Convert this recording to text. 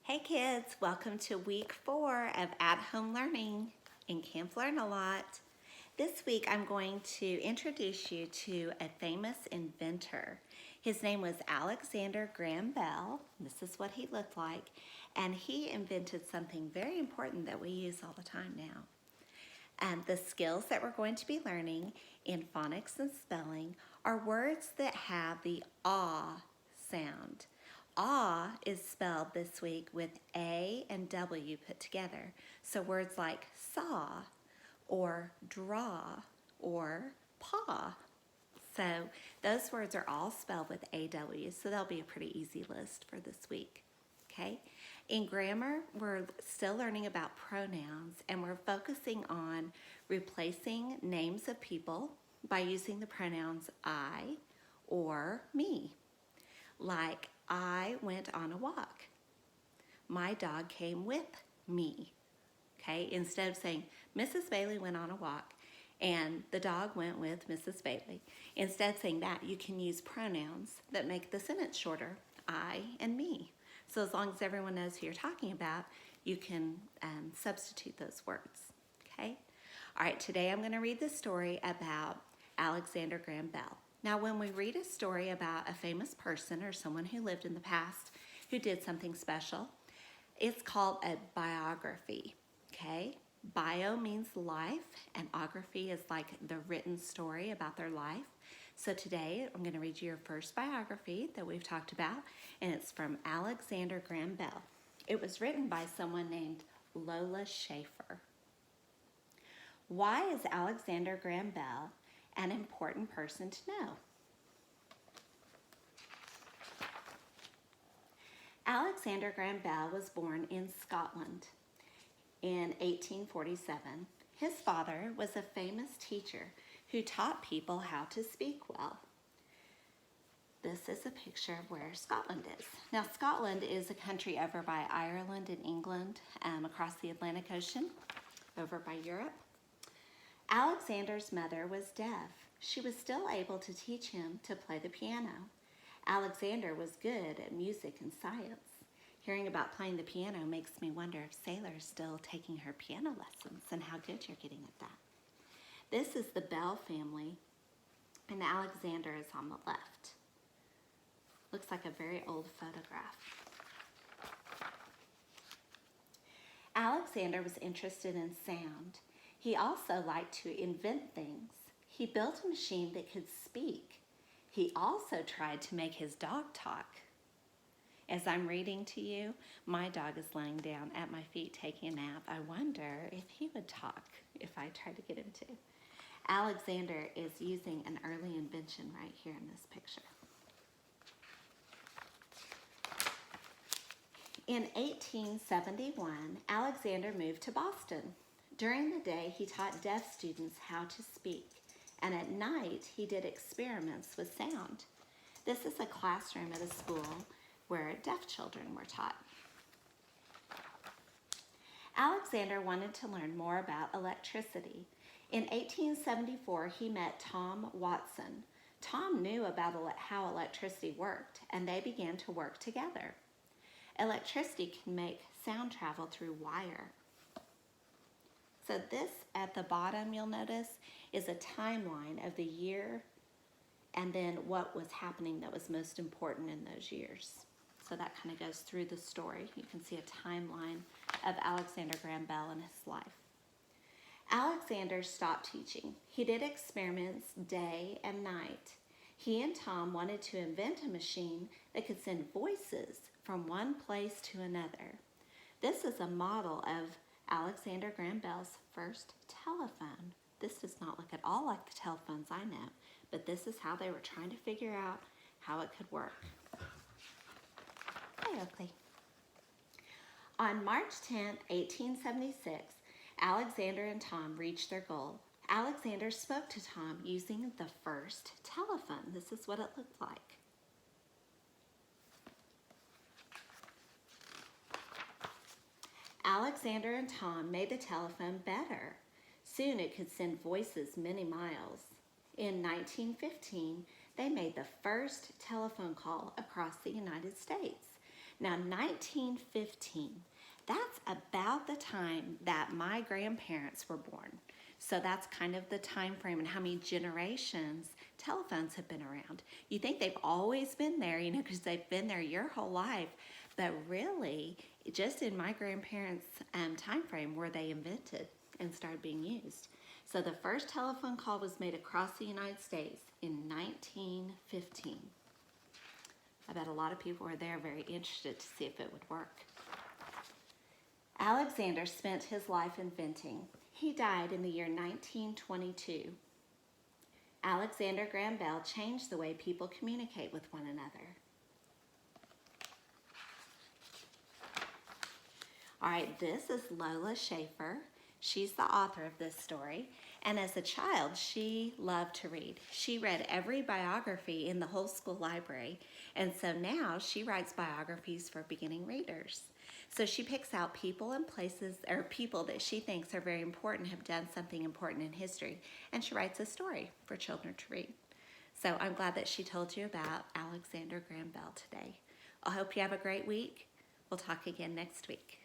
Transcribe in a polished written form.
Hey kids, welcome to week 4 of at-home learning in Camp Learn a Lot. This week I'm going to introduce you to a famous inventor. His name was Alexander Graham Bell. This is what he looked like, and he invented something very important that we use all the time now. The skills that we're going to be learning in phonics and spelling are words that have the ah sound. Ah is spelled this week with A and W put together. So words like saw or draw or paw. So those words are all spelled with AW, so that'll be a pretty easy list for this week. Okay? In grammar, we're still learning about pronouns, and we're focusing on replacing names of people by using the pronouns I or me. Like, I went on a walk. My dog came with me. Okay? Instead of saying, Mrs. Bailey went on a walk, and the dog went with Mrs. Bailey. Instead of saying that, you can use pronouns that make the sentence shorter, I and me. So as long as everyone knows who you're talking about, you can substitute those words, okay? All right, today I'm going to read the story about Alexander Graham Bell. Now, when we read a story about a famous person or someone who lived in the past who did something special, it's called a biography, okay? Bio means life, and ography is like the written story about their life. So today I'm going to read you your first biography that we've talked about, and it's from Alexander Graham Bell. It was written by someone named Lola Schaefer. Why is Alexander Graham Bell an important person to know? Alexander Graham Bell was born in Scotland in 1847. His father was a famous teacher who taught people how to speak well. This is a picture of where Scotland is. Now, Scotland is a country over by Ireland and England, across the Atlantic Ocean, over by Europe. Alexander's mother was deaf. She was still able to teach him to play the piano. Alexander was good at music and science. Hearing about playing the piano makes me wonder if Sailor's still taking her piano lessons and how good you're getting at that. This is the Bell family, and Alexander is on the left. Looks like a very old photograph. Alexander was interested in sound. He also liked to invent things. He built a machine that could speak. He also tried to make his dog talk. As I'm reading to you, my dog is laying down at my feet taking a nap. I wonder if he would talk if I tried to get him to. Alexander is using an early invention right here in this picture. In 1871, Alexander moved to Boston. During the day, he taught deaf students how to speak, and at night, he did experiments with sound. This is a classroom at a school where deaf children were taught. Alexander wanted to learn more about electricity. In 1874, he met Tom Watson. Tom knew about how electricity worked, and they began to work together. Electricity can make sound travel through wire. So this at the bottom, you'll notice, is a timeline of the year and then what was happening that was most important in those years. So that kind of goes through the story. You can see a timeline of Alexander Graham Bell and his life. Alexander stopped teaching. He did experiments day and night. He and Tom wanted to invent a machine that could send voices from one place to another. This is a model of Alexander Graham Bell's first telephone. This does not look at all like the telephones I know, but this is how they were trying to figure out how it could work. Hey, Oakley. On March 10, 1876, Alexander and Tom reached their goal. Alexander spoke to Tom using the first telephone. This is what it looked like. Alexander and Tom made the telephone better. Soon it could send voices many miles. In 1915, they made the first telephone call across the United States. Now, 1915, that's about the time that my grandparents were born. So that's kind of the time frame and how many generations telephones have been around. You think they've always been there, because they've been there your whole life. But really, just in my grandparents' time frame were they invented and started being used. So the first telephone call was made across the United States in 1915. I bet a lot of people were there very interested to see if it would work. Alexander spent his life inventing. He died in the year 1922. Alexander Graham Bell changed the way people communicate with one another. All right, this is Lola Schaefer. She's the author of this story. And as a child, she loved to read. She read every biography in the whole school library. And so now she writes biographies for beginning readers. So she picks out people and places, or people that she thinks are very important, have done something important in history. And she writes a story for children to read. So I'm glad that she told you about Alexander Graham Bell today. I hope you have a great week. We'll talk again next week.